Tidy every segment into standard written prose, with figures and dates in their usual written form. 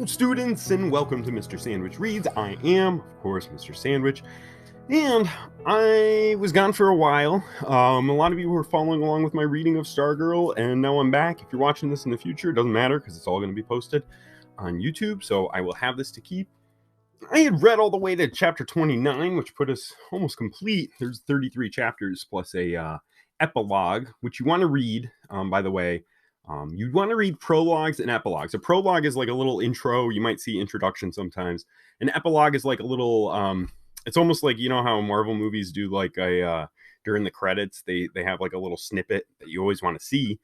students, and welcome to Mr. Sandwich Reads. I am, of course, Mr. Sandwich, and I was gone for a while. A lot of you were following along with my reading of Stargirl, and now I'm back. If you're watching this in the future, it doesn't matter because it's all going to be posted on YouTube, so I will have this to keep. I had read all the way to chapter 29, which put us almost complete. There's 33 chapters plus a epilogue, which you want to read, by the way. You'd want to read prologues and epilogues. A prologue is like a little intro. You might see introduction sometimes. An epilogue is like a little, it's almost like, you know how Marvel movies do like during the credits, they have like a little snippet that you always want to see.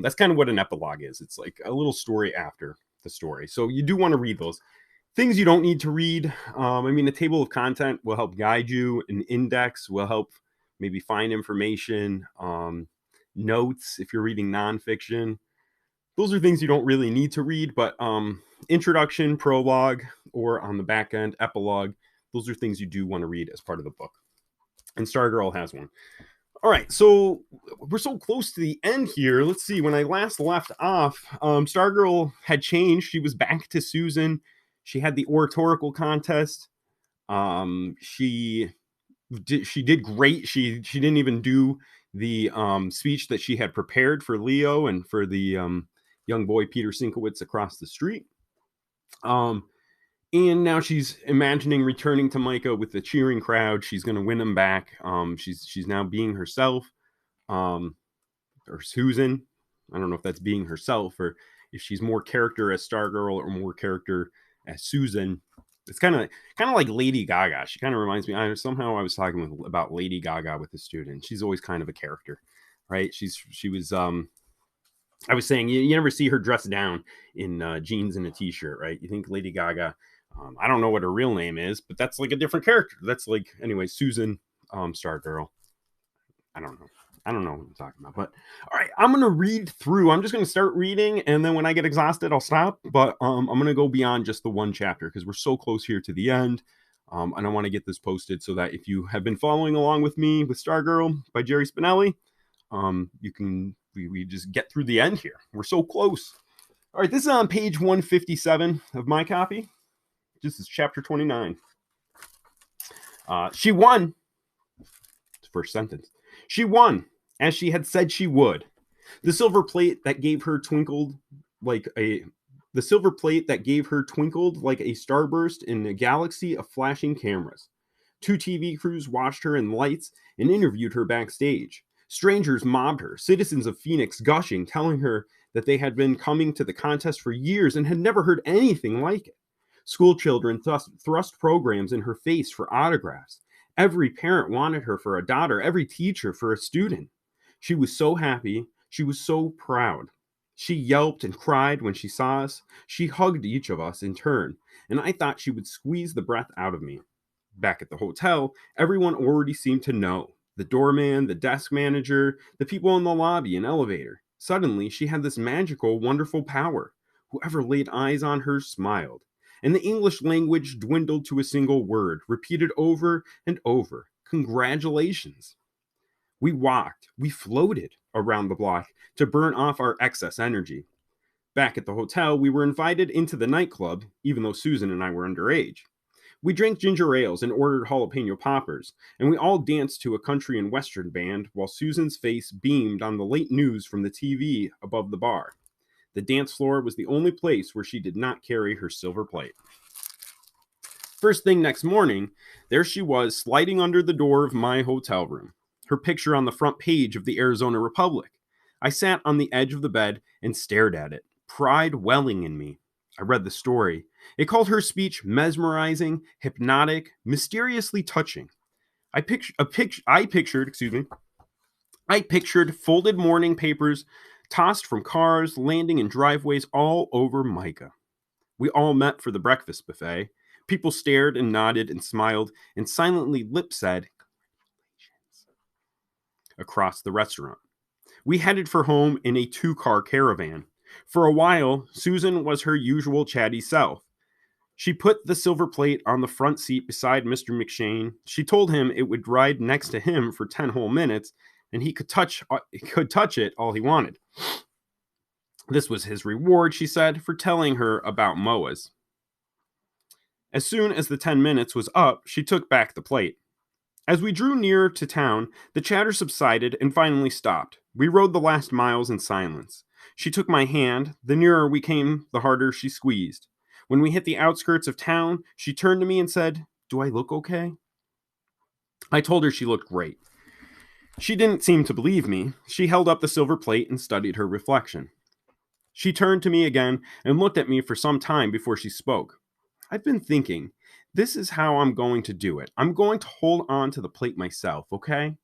That's kind of what an epilogue is. It's like a little story after the story. So you do want to read those. Things you don't need to read. A table of content will help guide you. An index will help maybe find information. Notes, if you're reading nonfiction. Those are things you don't really need to read, but introduction, prologue, or on the back end, epilogue, those are things you do want to read as part of the book. And Stargirl has one. All right, so we're so close to the end here. Let's see, when I last left off, Stargirl had changed. She was back to Susan. She had the oratorical contest. She did great. She didn't even do the speech that she had prepared for Leo and for the young boy Peter Sinkowitz across the street. And now she's imagining returning to Micah with the cheering crowd. She's going to win him back. She's now being herself, or Susan. I don't know if that's being herself or if she's more character as Stargirl or more character as Susan. It's kind of like Lady Gaga. She kind of reminds me. I was talking about Lady Gaga with the student. She's always kind of a character, right? She was. I was saying you never see her dressed down in jeans and a t-shirt, right? You think Lady Gaga. I don't know what her real name is, but that's like a different character. That's like anyway, Susan, Stargirl. I don't know what I'm talking about, but all right, I'm gonna read through. I'm just gonna start reading, and then when I get exhausted, I'll stop. But I'm gonna go beyond just the one chapter because we're so close here to the end, and I want to get this posted so that if you have been following along with me with Stargirl by Jerry Spinelli, you can we just get through the end here. We're so close. All right, this is on page 157 of my copy. This is chapter 29. She won. First sentence. She won, as she had said she would. The silver plate that gave her twinkled like a starburst in a galaxy of flashing cameras. 2 TV crews watched her in lights and interviewed her backstage. Strangers mobbed her, citizens of Phoenix gushing, telling her that they had been coming to the contest for years and had never heard anything like it. School children thrust programs in her face for autographs. Every parent wanted her for a daughter, every teacher for a student. She was so happy. She was so proud. She yelped and cried when she saw us. She hugged each of us in turn, and I thought she would squeeze the breath out of me. Back at the hotel, everyone already seemed to know. The doorman, the desk manager, the people in the lobby and elevator. Suddenly, she had this magical, wonderful power. Whoever laid eyes on her smiled. And the English language dwindled to a single word, repeated over and over. Congratulations. We walked, we floated around the block to burn off our excess energy. Back at the hotel, we were invited into the nightclub, even though Susan and I were underage. We drank ginger ales and ordered jalapeno poppers, and we all danced to a country and western band while Susan's face beamed on the late news from the TV above the bar. The dance floor was the only place where she did not carry her silver plate. First thing next morning, there she was sliding under the door of my hotel room, her picture on the front page of the Arizona Republic. I sat on the edge of the bed and stared at it, pride welling in me. I read the story. It called her speech mesmerizing, hypnotic, mysteriously touching. I pictured folded morning papers tossed from cars, landing in driveways all over Micah. We all met for the breakfast buffet. People stared and nodded and smiled and silently lip-said, "Congratulations," across the restaurant. We headed for home in a 2-car caravan. For a while, Susan was her usual chatty self. She put the silver plate on the front seat beside Mr. McShane. She told him it would ride next to him for 10 whole minutes, and he could touch it all he wanted. This was his reward, she said, for telling her about Moas. As soon as the 10 minutes was up, she took back the plate. As we drew nearer to town, the chatter subsided and finally stopped. We rode the last miles in silence. She took my hand. The nearer we came, the harder she squeezed. When we hit the outskirts of town, she turned to me and said, "Do I look okay?" I told her she looked great. She didn't seem to believe me. She held up the silver plate and studied her reflection. She turned to me again and looked at me for some time before she spoke. "I've been thinking, this is how I'm going to do it. I'm going to hold on to the plate myself, okay?"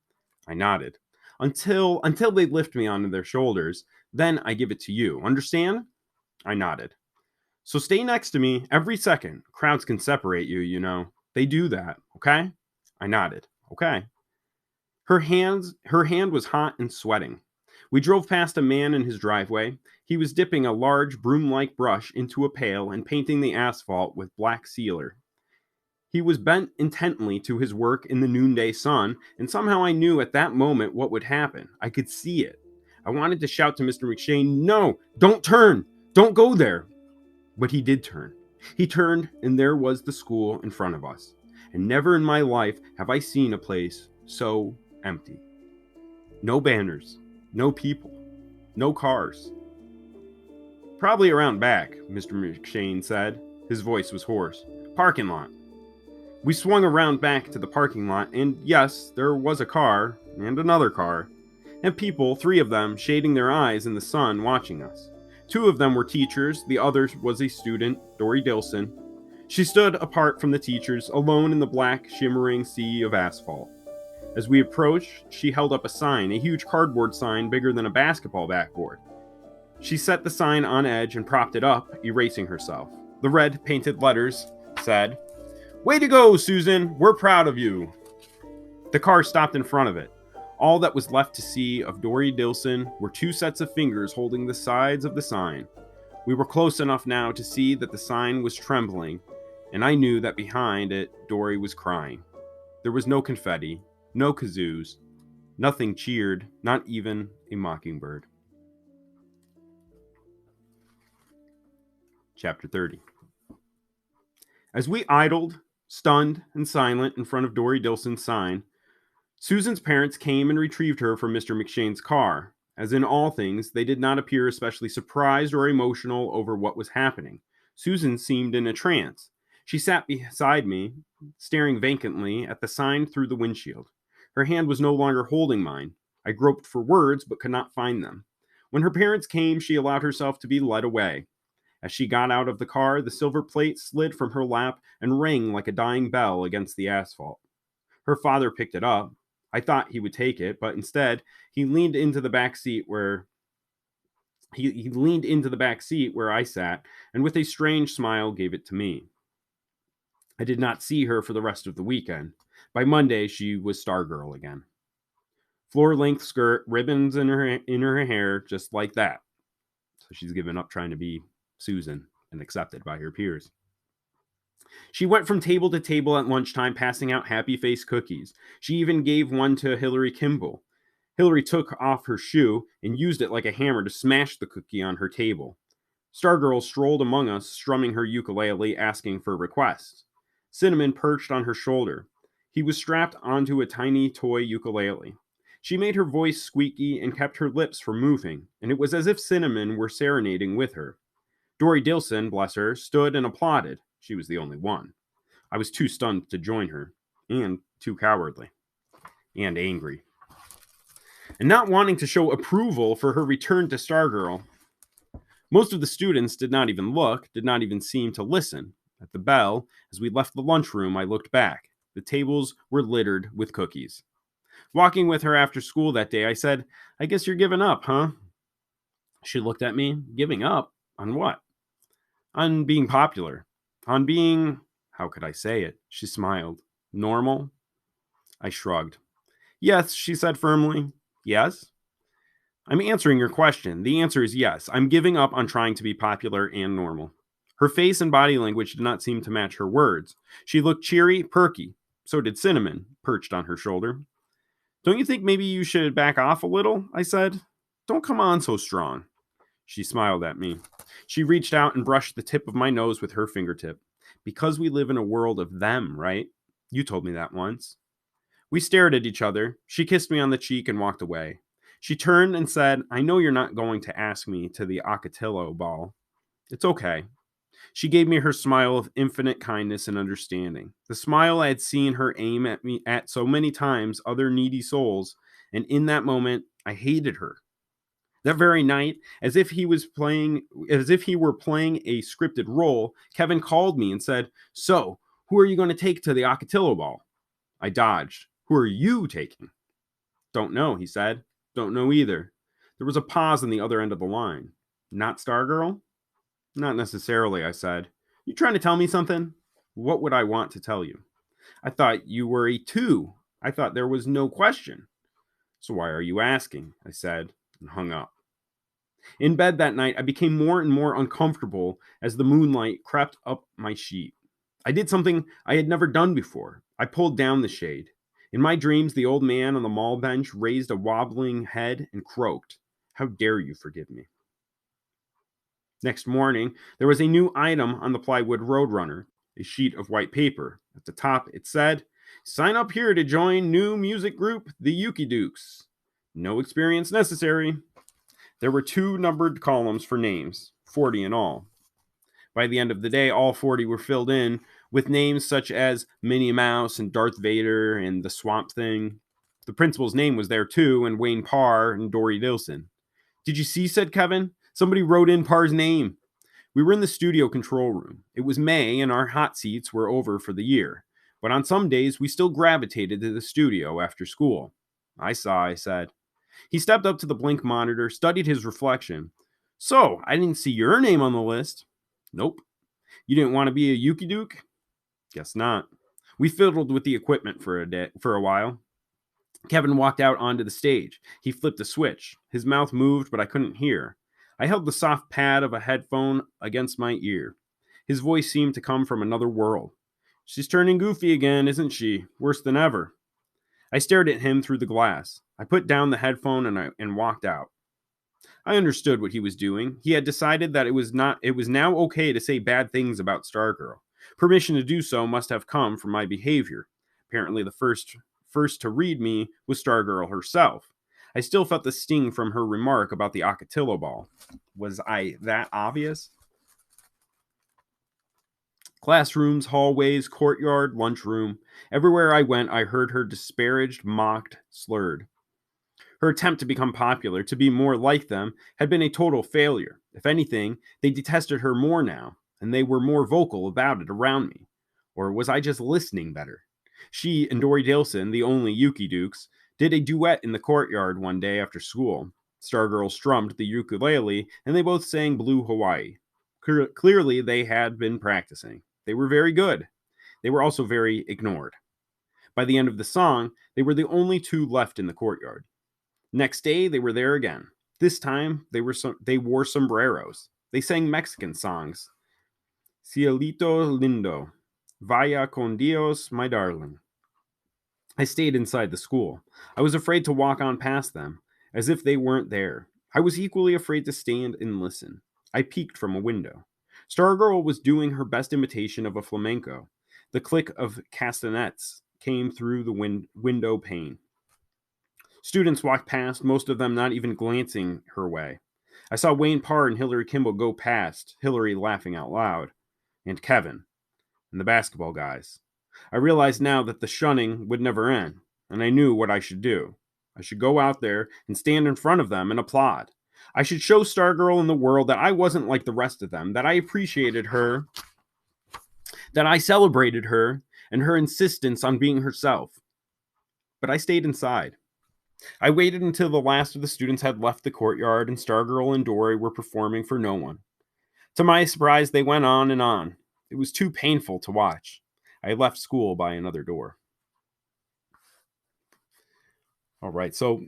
I nodded. Until they lift me onto their shoulders, then I give it to you. Understand?" I nodded. "So stay next to me every second. Crowds can separate you, you know. They do that, okay?" I nodded. "Okay." Her hand was hot and sweating. We drove past a man in his driveway. He was dipping a large broom-like brush into a pail and painting the asphalt with black sealer. He was bent intently to his work in the noonday sun, and somehow I knew at that moment what would happen. I could see it. I wanted to shout to Mr. McShane, "No, don't turn! Don't go there!" But he did turn. He turned, and there was the school in front of us. And never in my life have I seen a place so empty. No banners, no people, no cars. "Probably around back," Mr. McShane said. His voice was hoarse. "Parking lot." We swung around back to the parking lot, and yes, there was a car, and another car, and people, 3 of them, shading their eyes in the sun, watching us. 2 of them were teachers, the other was a student, Dory Dilson. She stood apart from the teachers, alone in the black, shimmering sea of asphalt. As we approached, she held up a sign, a huge cardboard sign bigger than a basketball backboard. She set the sign on edge and propped it up, erasing herself. The red, painted letters said, "Way to go, Susan! We're proud of you!" The car stopped in front of it. All that was left to see of Dory Dilson were 2 sets of fingers holding the sides of the sign. We were close enough now to see that the sign was trembling, and I knew that behind it Dory was crying. There was no confetti, no kazoos. Nothing cheered, not even a mockingbird. Chapter 30. As we idled, stunned and silent in front of Dory Dilson's sign, Susan's parents came and retrieved her from Mr. McShane's car. As in all things, they did not appear especially surprised or emotional over what was happening. Susan seemed in a trance. She sat beside me, staring vacantly at the sign through the windshield. Her hand was no longer holding mine. I groped for words, but could not find them. When her parents came, she allowed herself to be led away. As she got out of the car, the silver plate slid from her lap and rang like a dying bell against the asphalt. Her father picked it up. I thought he would take it, but instead, he leaned into the back seat where I sat, and with a strange smile gave it to me. I did not see her for the rest of the weekend. By Monday, she was Stargirl again. Floor-length skirt, ribbons in her hair, just like that. So she's given up trying to be Susan and accepted by her peers. She went from table to table at lunchtime, passing out happy face cookies. She even gave one to Hillary Kimball. Hillary took off her shoe and used it like a hammer to smash the cookie on her table. Stargirl strolled among us, strumming her ukulele, asking for requests. Cinnamon perched on her shoulder. He was strapped onto a tiny toy ukulele. She made her voice squeaky and kept her lips from moving, and it was as if Cinnamon were serenading with her. Dory Dilson, bless her, stood and applauded. She was the only one. I was too stunned to join her, and too cowardly, and angry. And not wanting to show approval for her return to Stargirl, most of the students did not even look, did not even seem to listen. At the bell, as we left the lunchroom, I looked back. The tables were littered with cookies. Walking with her after school that day, I said, "I guess you're giving up, huh?" She looked at me. "Giving up? On what?" "On being popular. On being, how could I say it?" She smiled. "Normal?" I shrugged. "Yes," she said firmly. "Yes?" "I'm answering your question. The answer is yes. I'm giving up on trying to be popular and normal." Her face and body language did not seem to match her words. She looked cheery, perky. So did Cinnamon, perched on her shoulder. "Don't you think maybe you should back off a little?" I said. "Don't come on so strong." She smiled at me. She reached out and brushed the tip of my nose with her fingertip. Because we live in a world of them, right? You told me that once. We stared at each other. She kissed me on the cheek and walked away. She turned and said, I know you're not going to ask me to the Ocotillo ball. It's okay. She gave me her smile of infinite kindness and understanding. The smile I had seen her aim at me at so many times, other needy souls, and in that moment, I hated her. That very night, as if he were playing a scripted role, Kevin called me and said, So, who are you going to take to the Ocotillo ball? I dodged. Who are you taking? Don't know, he said. Don't know either. There was a pause on the other end of the line. Not Stargirl? Not necessarily, I said. You trying to tell me something? What would I want to tell you? I thought you were a two. I thought there was no question. So why are you asking? I said, and hung up. In bed that night, I became more and more uncomfortable as the moonlight crept up my sheet. I did something I had never done before. I pulled down the shade. In my dreams, the old man on the mall bench raised a wobbling head and croaked, How dare you forgive me? Next morning, there was a new item on the plywood roadrunner, a sheet of white paper. At the top, it said, Sign up here to join new music group, the Yuki Dukes. No experience necessary. There were 2 numbered columns for names, 40 in all. By the end of the day, all 40 were filled in with names such as Minnie Mouse and Darth Vader and the Swamp Thing. The principal's name was there too, and Wayne Parr and Dory Dilson. Did you see, said Kevin? Somebody wrote in Parr's name. We were in the studio control room. It was May, and our hot seats were over for the year. But on some days, we still gravitated to the studio after school. I saw, I said. He stepped up to the blink monitor, studied his reflection. So, I didn't see your name on the list. Nope. You didn't want to be a Yuki Duke? Guess not. We fiddled with the equipment for a while. Kevin walked out onto the stage. He flipped a switch. His mouth moved, but I couldn't hear. I held the soft pad of a headphone against my ear. His voice seemed to come from another world. She's turning goofy again, isn't she? Worse than ever. I stared at him through the glass. I put down the headphone and walked out. I understood what he was doing. He had decided that it was now okay to say bad things about Stargirl. Permission to do so must have come from my behavior. Apparently the first to read me was Stargirl herself. I still felt the sting from her remark about the Ocotillo ball. Was I that obvious? Classrooms, hallways, courtyard, lunchroom. Everywhere I went, I heard her disparaged, mocked, slurred. Her attempt to become popular, to be more like them, had been a total failure. If anything, they detested her more now, and they were more vocal about it around me. Or was I just listening better? She and Dory Dilson, the only Yuki Dukes, did a duet in the courtyard one day after school. Stargirl strummed the ukulele, and they both sang Blue Hawaii. Clearly, they had been practicing. They were very good. They were also very ignored. By the end of the song, they were the only 2 left in the courtyard. Next day, they were there again. This time, they wore sombreros. They sang Mexican songs. Cielito lindo, vaya con Dios, my darling. I stayed inside the school. I was afraid to walk on past them, as if they weren't there. I was equally afraid to stand and listen. I peeked from a window. Stargirl was doing her best imitation of a flamenco. The click of castanets came through the window pane. Students walked past, most of them not even glancing her way. I saw Wayne Parr and Hillary Kimball go past, Hillary laughing out loud, and Kevin, and the basketball guys. I realized now that the shunning would never end, and I knew what I should do. I should go out there and stand in front of them and applaud. I should show Stargirl and the world that I wasn't like the rest of them, that I appreciated her, that I celebrated her, and her insistence on being herself. But I stayed inside. I waited until the last of the students had left the courtyard and Stargirl and Dory were performing for no one. To my surprise, they went on and on. It was too painful to watch. I left school by another door. All right, so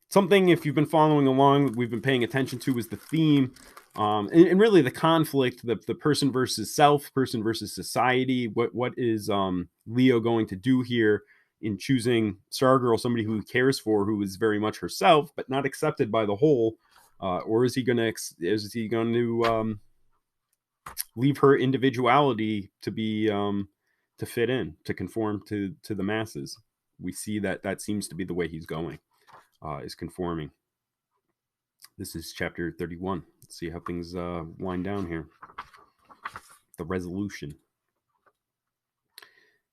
something, if you've been following along, we've been paying attention to is the theme, and really the conflict, the person versus self, person versus society. What is Leo going to do here in choosing Stargirl, somebody who he cares for, who is very much herself, but not accepted by the whole? Or is he going to leave her individuality to be to fit in, to conform to the masses. We see that that seems to be the way he's going, is conforming. This is chapter 31. Let's see how things wind down here. The resolution.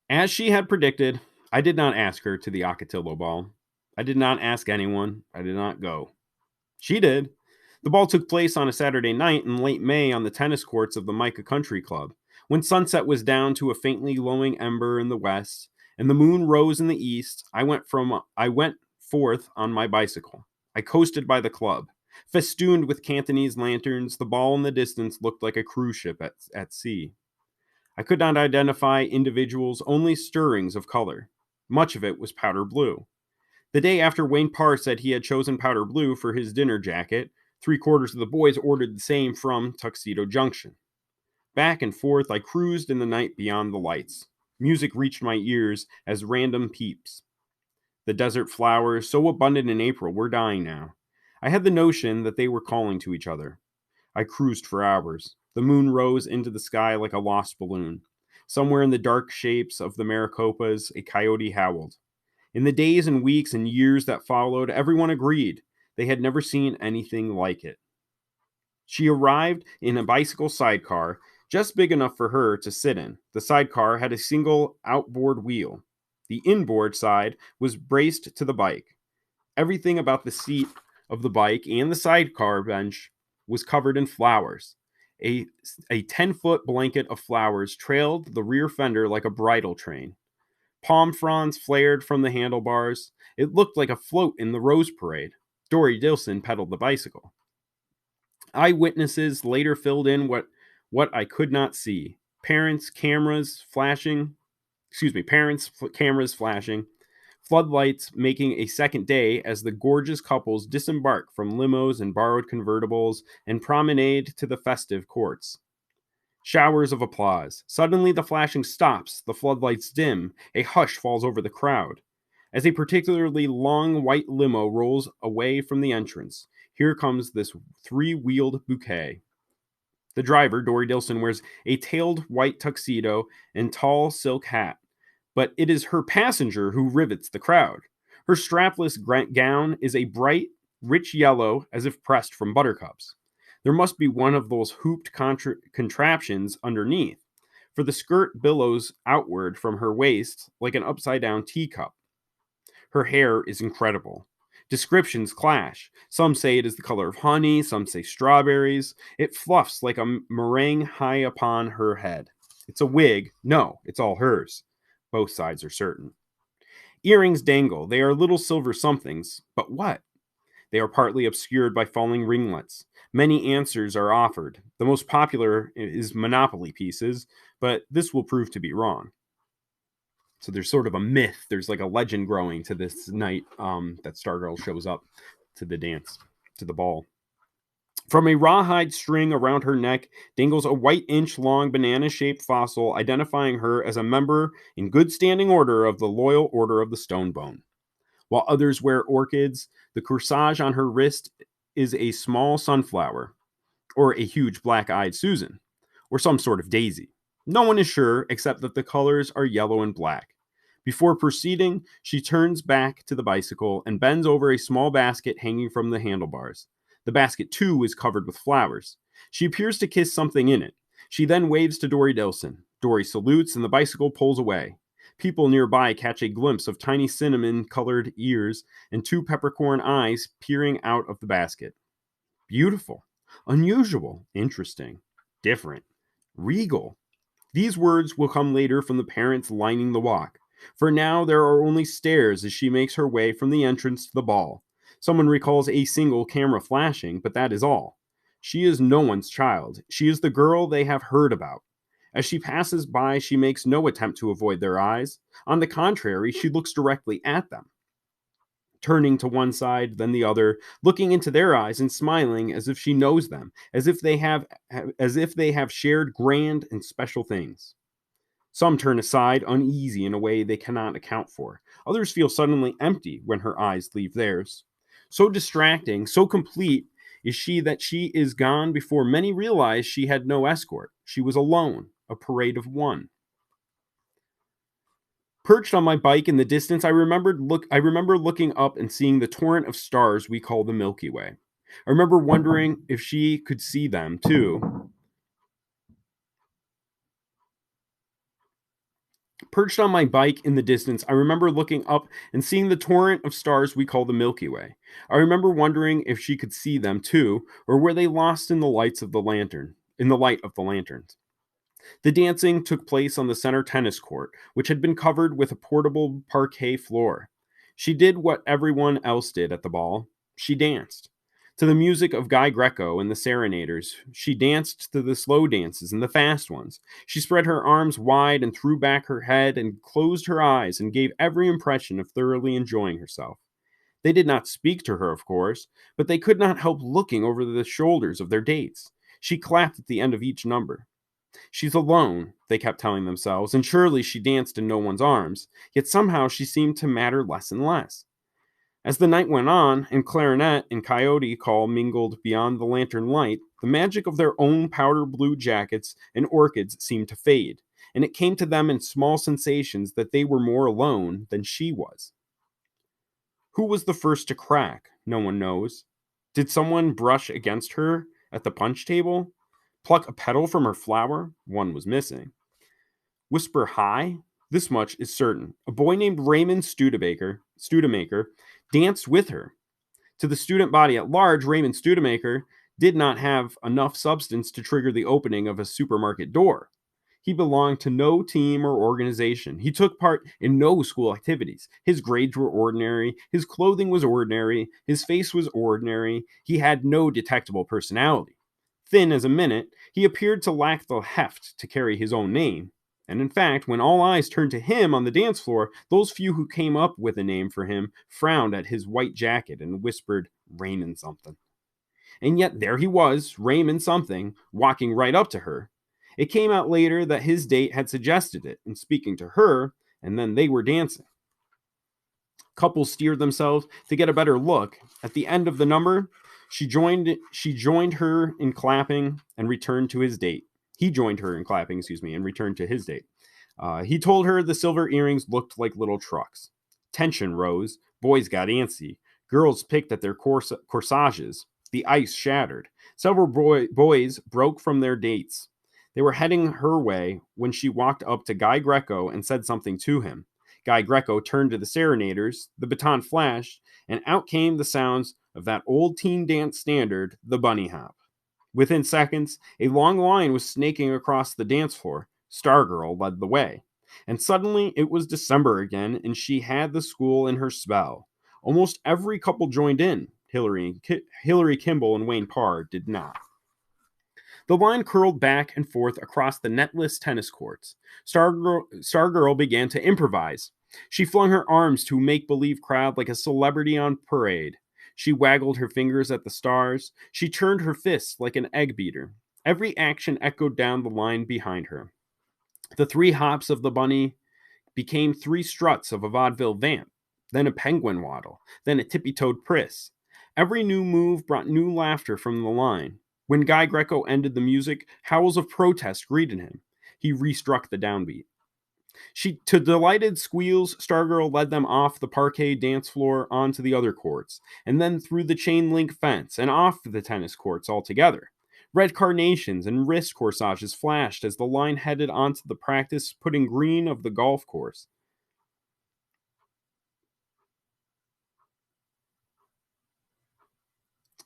As she had predicted, I did not ask her to the Ocotillo ball. I did not ask anyone. I did not go. She did. The ball took place on a Saturday night in late May on the tennis courts of the Micah Country Club, when sunset was down to a faintly glowing ember in the west and the moon rose in the east. I went forth on my bicycle. I coasted by the club. Festooned with Cantonese lanterns, the ball in the distance looked like a cruise ship at sea. I could not identify individuals, only stirrings of color. Much of it was powder blue. The day after Wayne Parr said he had chosen powder blue for his dinner jacket, 3/4 of the boys ordered the same from Tuxedo Junction. Back and forth I cruised in the night beyond the lights. Music reached my ears as random peeps. The desert flowers, so abundant in April, were dying now. I had the notion that they were calling to each other. I cruised for hours. The moon rose into the sky like a lost balloon. Somewhere in the dark shapes of the Maricopas, a coyote howled. In the days and weeks and years that followed, everyone agreed they had never seen anything like it. She arrived in a bicycle sidecar, just big enough for her to sit in. The sidecar had a single outboard wheel. The inboard side was braced to the bike. Everything about the seat of the bike and the sidecar bench was covered in flowers. A 10-foot blanket of flowers trailed the rear fender like a bridal train. Palm fronds flared from the handlebars. It looked like a float in the Rose Parade. Dory Dilson pedaled the bicycle. Eyewitnesses later filled in what I could not see. Parents, cameras flashing, floodlights making a second day as the gorgeous couples disembark from limos and borrowed convertibles and promenade to the festive courts. Showers of applause. Suddenly the flashing stops, the floodlights dim, a hush falls over the crowd. As a particularly long white limo rolls away from the entrance, here comes this three-wheeled bouquet. The driver, Dory Dilson, wears a tailed white tuxedo and tall silk hat, but it is her passenger who rivets the crowd. Her strapless gown is a bright, rich yellow, as if pressed from buttercups. There must be one of those hooped contraptions underneath, for the skirt billows outward from her waist like an upside-down teacup. Her hair is incredible. Descriptions clash. Some say it is the color of honey, some say strawberries. It fluffs like a meringue high upon her head. It's a wig. No, it's all hers. Both sides are certain. Earrings dangle. They are little silver somethings, but what? They are partly obscured by falling ringlets. Many answers are offered. The most popular is Monopoly pieces, but this will prove to be wrong. So there's sort of a myth, there's like a legend growing to this night that Stargirl shows up to the dance, to the ball. From a rawhide string around her neck dangles a white inch-long banana-shaped fossil identifying her as a member in good standing order of the Loyal Order of the Stonebone. While others wear orchids, the corsage on her wrist is a small sunflower, or a huge black-eyed Susan, or some sort of daisy. No one is sure, except that the colors are yellow and black. Before proceeding, she turns back to the bicycle and bends over a small basket hanging from the handlebars. The basket, too, is covered with flowers. She appears to kiss something in it. She then waves to Dory Dilson. Dory salutes, and the bicycle pulls away. People nearby catch a glimpse of tiny cinnamon-colored ears and two peppercorn eyes peering out of the basket. Beautiful, unusual, interesting, different, regal. These words will come later from the parents lining the walk. For now, there are only stares as she makes her way from the entrance to the ball. Someone recalls a single camera flashing, but that is all. She is no one's child. She is the girl they have heard about. As she passes by, she makes no attempt to avoid their eyes. On the contrary, she looks directly at them, turning to one side, then the other, looking into their eyes and smiling as if she knows them, as if they have shared grand and special things. Some turn aside, uneasy in a way they cannot account for. Others feel suddenly empty when her eyes leave theirs. So distracting, so complete is she is gone before many realized she had no escort. She was alone, a parade of one. Perched on my bike in the distance, I remember looking up and seeing the torrent of stars we call the Milky Way. I remember wondering if she could see them too. Perched on my bike in the distance, I remember looking up and seeing the torrent of stars we call the Milky Way. I remember wondering if she could see them too, or were they lost in the light of the lanterns. The dancing took place on the center tennis court, which had been covered with a portable parquet floor. She did what everyone else did at the ball. She danced. To the music of Guy Greco and the serenaders, she danced to the slow dances and the fast ones. She spread her arms wide and threw back her head and closed her eyes and gave every impression of thoroughly enjoying herself. They did not speak to her, of course, but they could not help looking over the shoulders of their dates. She clapped at the end of each number. She's alone, they kept telling themselves, and surely she danced in no one's arms, yet somehow she seemed to matter less and less. As the night went on, and clarinet and coyote call mingled beyond the lantern light, the magic of their own powder blue jackets and orchids seemed to fade, and it came to them in small sensations that they were more alone than she was. Who was the first to crack? No one knows. Did someone brush against her at the punch table? Pluck a petal from her flower? One was missing. Whisper hi? This much is certain. A boy named Raymond Studemaker danced with her. To the student body at large, Raymond Studemaker did not have enough substance to trigger the opening of a supermarket door. He belonged to no team or organization. He took part in no school activities. His grades were ordinary. His clothing was ordinary. His face was ordinary. He had no detectable personality. Thin as a minute, he appeared to lack the heft to carry his own name. And in fact, when all eyes turned to him on the dance floor, those few who came up with a name for him frowned at his white jacket and whispered, Raymond something. And yet there he was, Raymond something, walking right up to her. It came out later that his date had suggested it in speaking to her, and then they were dancing. Couples steered themselves to get a better look. At the end of the number, she joined her in clapping and returned to his date. He joined her in clapping, and returned to his date. He told her the silver earrings looked like little trucks. Tension rose. Boys got antsy. Girls picked at their corsages. The ice shattered. Several boys broke from their dates. They were heading her way when she walked up to Guy Greco and said something to him. Guy Greco turned to the serenaders, the baton flashed, and out came the sounds of that old teen dance standard, the bunny hop. Within seconds, a long line was snaking across the dance floor. Stargirl led the way. And suddenly it was December again, and she had the school in her spell. Almost every couple joined in. Hillary Kimball and Wayne Parr did not. The line curled back and forth across the netless tennis courts. Stargirl began to improvise. She flung her arms to a make-believe crowd like a celebrity on parade. She waggled her fingers at the stars. She turned her fists like an egg beater. Every action echoed down the line behind her. The 3 hops of the bunny became 3 struts of a vaudeville vamp, then a penguin waddle, then a tippy-toed priss. Every new move brought new laughter from the line. When Guy Greco ended the music, howls of protest greeted him. He restruck the downbeat. To delighted squeals, Stargirl led them off the parquet dance floor onto the other courts, and then through the chain link fence and off the tennis courts altogether. Red carnations and wrist corsages flashed as the line headed onto the practice putting green of the golf course.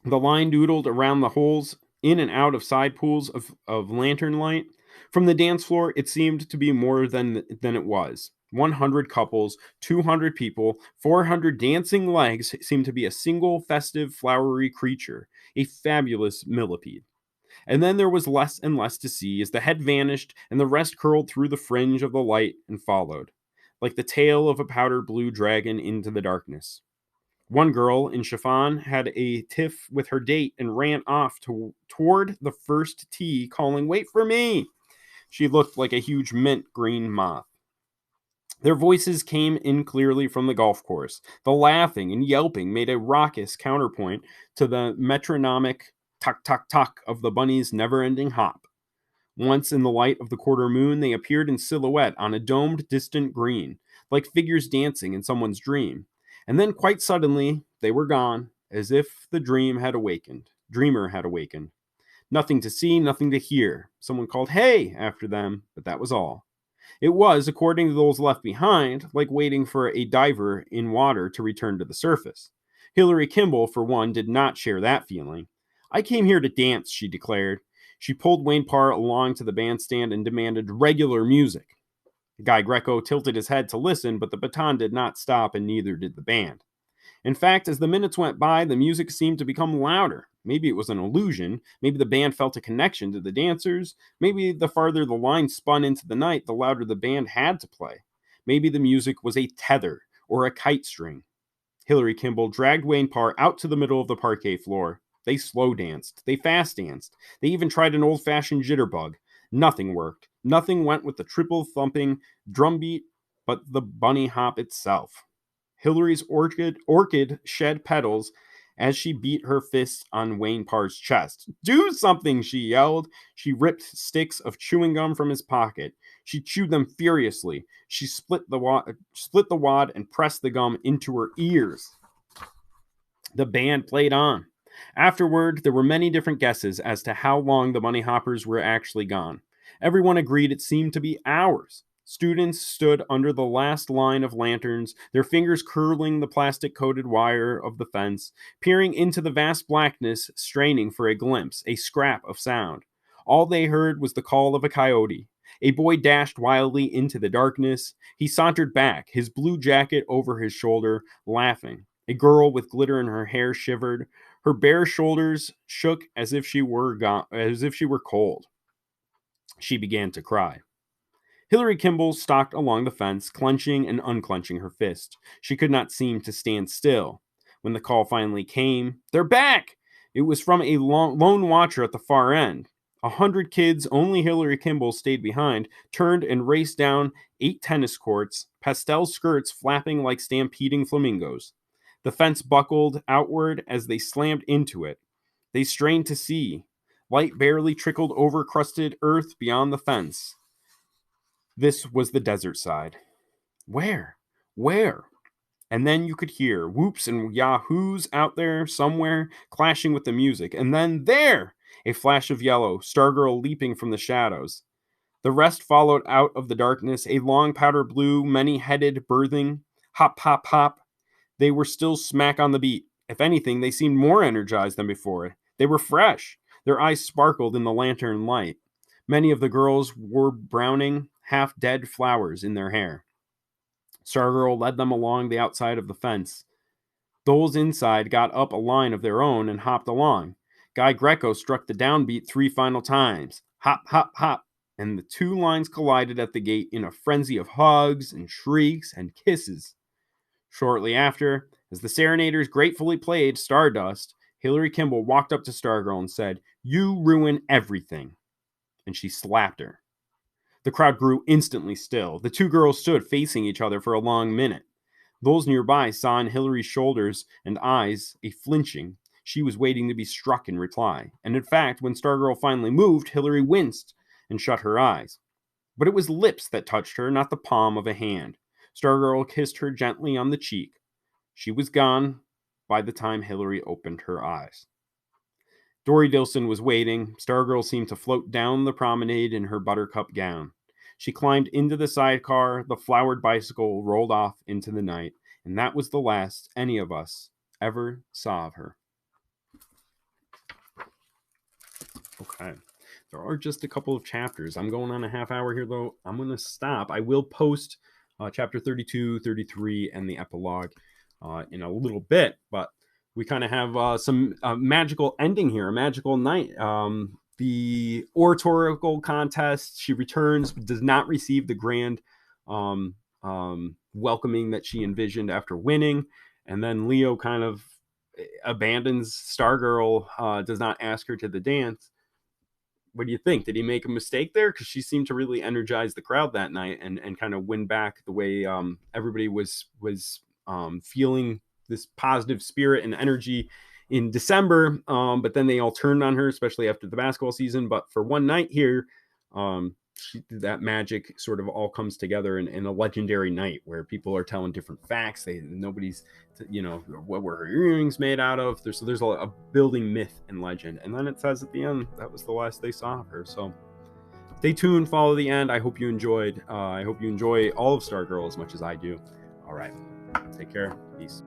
The line doodled around the holes in and out of side pools of lantern light. From the dance floor, it seemed to be more than it was. 100 couples, 200 people, 400 dancing legs seemed to be a single festive, flowery creature, a fabulous millipede. And then there was less and less to see as the head vanished and the rest curled through the fringe of the light and followed, like the tail of a powder blue dragon into the darkness. One girl in chiffon had a tiff with her date and ran off toward the first tee, calling, Wait for me! She looked like a huge mint green moth. Their voices came in clearly from the golf course. The laughing and yelping made a raucous counterpoint to the metronomic tuck tuck tuck of the bunny's never-ending hop. Once in the light of the quarter moon, they appeared in silhouette on a domed, distant green, like figures dancing in someone's dream. And then, quite suddenly, they were gone, as if the dreamer had awakened. Nothing to see, nothing to hear. Someone called, "Hey!" after them, but that was all. It was, according to those left behind, like waiting for a diver in water to return to the surface. Hillary Kimball, for one, did not share that feeling. "I came here to dance," she declared. She pulled Wayne Parr along to the bandstand and demanded regular music. Guy Greco tilted his head to listen, but the baton did not stop, and neither did the band. In fact, as the minutes went by, the music seemed to become louder. Maybe it was an illusion. Maybe the band felt a connection to the dancers. Maybe the farther the line spun into the night, the louder the band had to play. Maybe the music was a tether or a kite string. Hillary Kimball dragged Wayne Parr out to the middle of the parquet floor. They slow danced. They fast danced. They even tried an old fashioned jitterbug. Nothing worked. Nothing went with the triple thumping drumbeat but the bunny hop itself. Hillary's orchid shed petals as she beat her fists on Wayne Parr's chest. "Do something!" she yelled. She ripped sticks of chewing gum from his pocket. She chewed them furiously. She split the wad and pressed the gum into her ears. The band played on. Afterward, there were many different guesses as to how long the bunny hoppers were actually gone. Everyone agreed it seemed to be hours. Students stood under the last line of lanterns, their fingers curling the plastic coated wire of the fence, peering into the vast blackness, straining for a glimpse, a scrap of sound. All they heard was the call of a coyote. A boy dashed wildly into the darkness. He sauntered back, his blue jacket over his shoulder, laughing. A girl with glitter in her hair shivered. Her bare shoulders shook as if she were cold. She began to cry. Hillary Kimball stalked along the fence, clenching and unclenching her fist. She could not seem to stand still. When the call finally came, "They're back!" It was from a lone watcher at the far end. 100 kids, only Hillary Kimball stayed behind, turned and raced down 8 tennis courts, pastel skirts flapping like stampeding flamingos. The fence buckled outward as they slammed into it. They strained to see. Light barely trickled over crusted earth beyond the fence. This was the desert side. Where? Where? And then you could hear whoops and yahoos out there somewhere clashing with the music. And then there! A flash of yellow, Stargirl leaping from the shadows. The rest followed out of the darkness, a long powder blue, many-headed birthing. Hop, hop, hop. They were still smack on the beat. If anything, they seemed more energized than before. They were fresh. Their eyes sparkled in the lantern light. Many of the girls wore browning, half-dead flowers in their hair. Stargirl led them along the outside of the fence. Those inside got up a line of their own and hopped along. Guy Greco struck the downbeat 3 final times. Hop, hop, hop. And the 2 lines collided at the gate in a frenzy of hugs and shrieks and kisses. Shortly after, as the serenaders gratefully played Stardust, Hillary Kimball walked up to Stargirl and said, "You ruin everything." And she slapped her. The crowd grew instantly still. The 2 girls stood facing each other for a long minute. Those nearby saw in Hillary's shoulders and eyes a flinching. She was waiting to be struck in reply. And in fact, when Stargirl finally moved, Hillary winced and shut her eyes. But it was lips that touched her, not the palm of a hand. Stargirl kissed her gently on the cheek. She was gone by the time Hillary opened her eyes. Dory Dilson was waiting. Stargirl seemed to float down the promenade in her buttercup gown. She climbed into the sidecar. The flowered bicycle rolled off into the night, and that was the last any of us ever saw of her. Okay. There are just a couple of chapters. I'm going on a half hour here, though. I'm going to stop. I will post chapter 32, 33, and the epilogue in a little bit, but we kind of have some magical ending here, a magical night. The oratorical contest, she returns, does not receive the grand welcoming that she envisioned after winning. And then Leo kind of abandons Stargirl, does not ask her to the dance. what do you think? Did he make a mistake there? Because she seemed to really energize the crowd that night and kind of win back the way everybody was feeling this positive spirit and energy in December. But then they all turned on her, especially after the basketball season. But for one night here, that magic sort of all comes together in a legendary night where people are telling different facts. Nobody's, what were her earrings made out of? There's a building myth and legend. And then it says at the end, that was the last they saw of her. So stay tuned, follow the end. I hope you enjoyed. I hope you enjoy all of Stargirl as much as I do. All right. Take care. Peace.